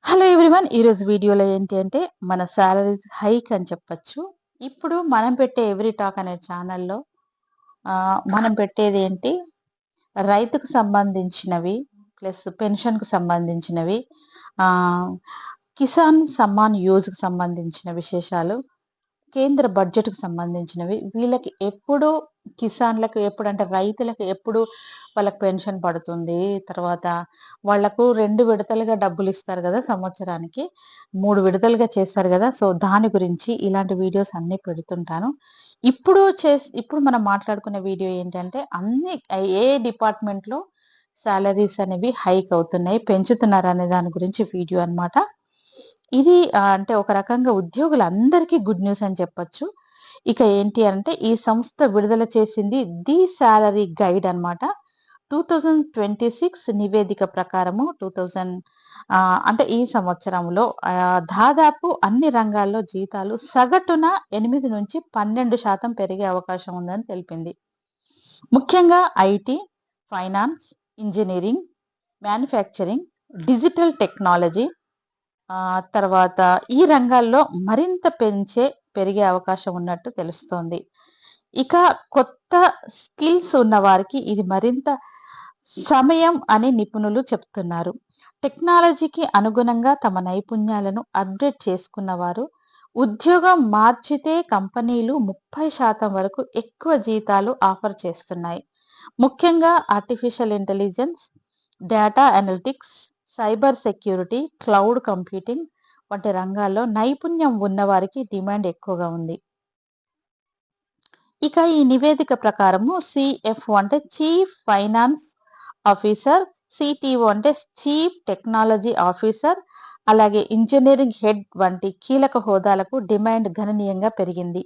Hello everyone. ఈరోజు వీడియోలో ఏంటి అంటే మన సాలరీస్ హైక్ అని చెప్పొచ్చు. ఇప్పుడు మనం పెట్టే ఎవ్రీ టాక్ అనే ఛానల్‌లో మనం పెట్టేది ఏంటి, రైతుకు సంబంధించినవి, ప్లస్ పెన్షన్‌కు సంబంధించినవి, ఆహ్, కిసాన్ సమ్మాన్ యోజ్‌కి సంబంధించిన విశేషాలు, కేంద్ర బడ్జెట్‌కి సంబంధించినవి. వీళ్ళకి ఎప్పుడు కిసాన్‌లకు ఎప్పుడంటే రైతులకు ఎప్పుడు వాళ్ళకి పెన్షన్ పడుతుంది. తర్వాత వాళ్ళకు 2 విడతలుగా డబ్బులిస్తారు గదా! సంవత్సరానికి. 3 విడతలుగా చేస్తారు గదా! సో, దాని గురించి ఇలాంటి వీడియోస్ అన్నీ పెడుతుంటాను. ఇప్పుడు మనం మాట్లాడుకునే వీడియో ఏంటంటే ఏ డిపార్ట్‌మెంట్‌లో సాలరీస్ అనేవి హైక్ అవుతున్నాయి, పెంచుతున్నారనే దాని గురించి వీడియో అన్నమాట. ఇది అంటే ఒక రకంగా ఉద్యోగులందరికీ గుడ్ న్యూస్ అని చెప్పొచ్చు. ఇక ఏంటి అంటే ఈ సంస్థ విడుదల చేసింది ది సాలరీ గైడ్ అన్నమాట. 2026 నివేదిక ప్రకారము 2000 అంటే ఈ సంవత్సరంలో దాదాపు అన్ని రంగాల్లో జీతాలు సగటున 8-12% పెరిగే అవకాశం ఉందని తెలిపింది. ముఖ్యంగా IT, finance, engineering, manufacturing, digital technology, తర్వాత ఈ రంగాల్లో మరింత పెరిగే అవకాశం ఉన్నట్టు తెలుస్తోంది. ఇక కొత్త స్కిల్స్ ఉన్నవారికి ఇది మరింత సమయం అని నిపుణులు చెప్తున్నారు. టెక్నాలజీకి అనుగుణంగా తమ నైపుణ్యాలను అప్‌డేట్ చేసుకున్నవారు ఉద్యోగం మార్చితే కంపెనీలు 30% వరకు ఎక్కువ జీతాలు ఆఫర్ చేస్తున్నాయి. ముఖ్యంగా artificial intelligence, data analytics, cyber security, cloud computing వంటి రంగాల్లో నైపుణ్యం ఉన్నవారికి డిమాండ్ ఎక్కువగా ఉంది. ఇక ఈ నివేదిక ప్రకారము సీఎఫ్ఓ అంటే చీఫ్ ఫైనాన్స్ ఆఫీసర్, సిటిఓ అంటే చీఫ్ టెక్నాలజీ ఆఫీసర్, అలాగే ఇంజినీరింగ్ హెడ్ వంటి కీలక హోదాలకు డిమాండ్ గణనీయంగా పెరిగింది.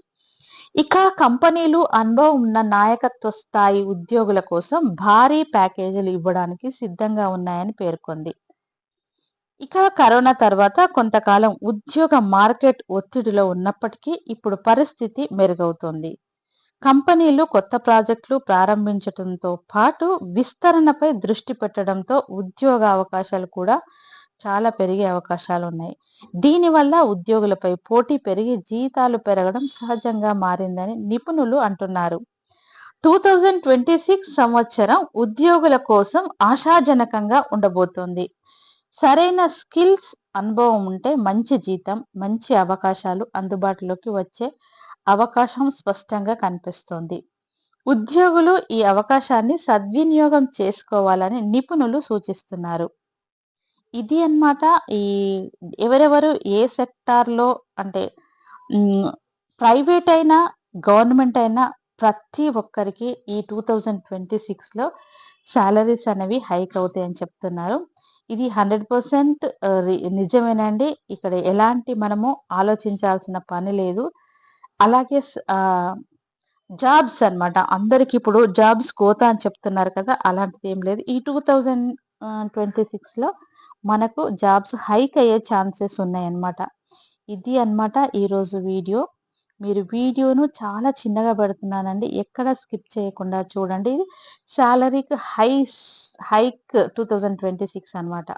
ఇక కంపెనీలు అనుభవం ఉన్న నాయకత్వ స్థాయి ఉద్యోగుల కోసం భారీ ప్యాకేజీలు ఇవ్వడానికి సిద్ధంగా ఉన్నాయని పేర్కొంది. ఇక కరోనా తర్వాత కొంతకాలం ఉద్యోగ మార్కెట్ ఒత్తిడిలో ఉన్నప్పటికీ ఇప్పుడు పరిస్థితి మెరుగవుతోంది. కంపెనీలు కొత్త ప్రాజెక్టులు ప్రారంభించటంతో పాటు విస్తరణపై దృష్టి పెట్టడంతో ఉద్యోగ అవకాశాలు కూడా చాలా పెరిగే అవకాశాలున్నాయి. దీనివల్ల ఉద్యోగులపై పోటీ పెరిగి జీతాలు పెరగడం సహజంగా మారిందని నిపుణులు అంటున్నారు. 2026 సంవత్సరం ఉద్యోగుల కోసం ఆశాజనకంగా ఉండబోతోంది. సరైన స్కిల్స్, అనుభవం ఉంటే మంచి జీతం, మంచి అవకాశాలు అందుబాటులోకి వచ్చే అవకాశం స్పష్టంగా కనిపిస్తోంది. ఉద్యోగులు ఈ అవకాశాన్ని సద్వినియోగం చేసుకోవాలని నిపుణులు సూచిస్తున్నారు. ఇది అన్నమాట. ఈ ఎవరెవరు ఏ సెక్టార్‌లో అంటే హ్మ్. ప్రైవేట్ అయినా, గవర్నమెంట్ అయినా ప్రతి ఒక్కరికి ఈ 2026లో సాలరీస్ అనేవి హైక్ అవుతాయని చెప్తున్నారు. ఇది 100% నిజమేనండి. ఇక్కడ ఎలాంటి మనము ఆలోచించాల్సిన పని లేదు. అలాగే జాబ్స్ అన్నమాట. అందరికిప్పుడు జాబ్స్ కోత అని చెప్తున్నారు కదా! అలాంటిదేం లేదు. ఈ 2026లో మనకు జాబ్స్ హైక్ అయ్యే ఛాన్సెస్ ఉన్నాయన్నమాట. ఇది అన్నమాట ఈరోజు వీడియో. మీరు వీడియోను చాలా చిన్నగా పెడుతున్నానండి. ఎక్కడ స్కిప్ చేయకుండా చూడండి. ఇది సాలరీకి హైక్ 2026 అన్నమాట.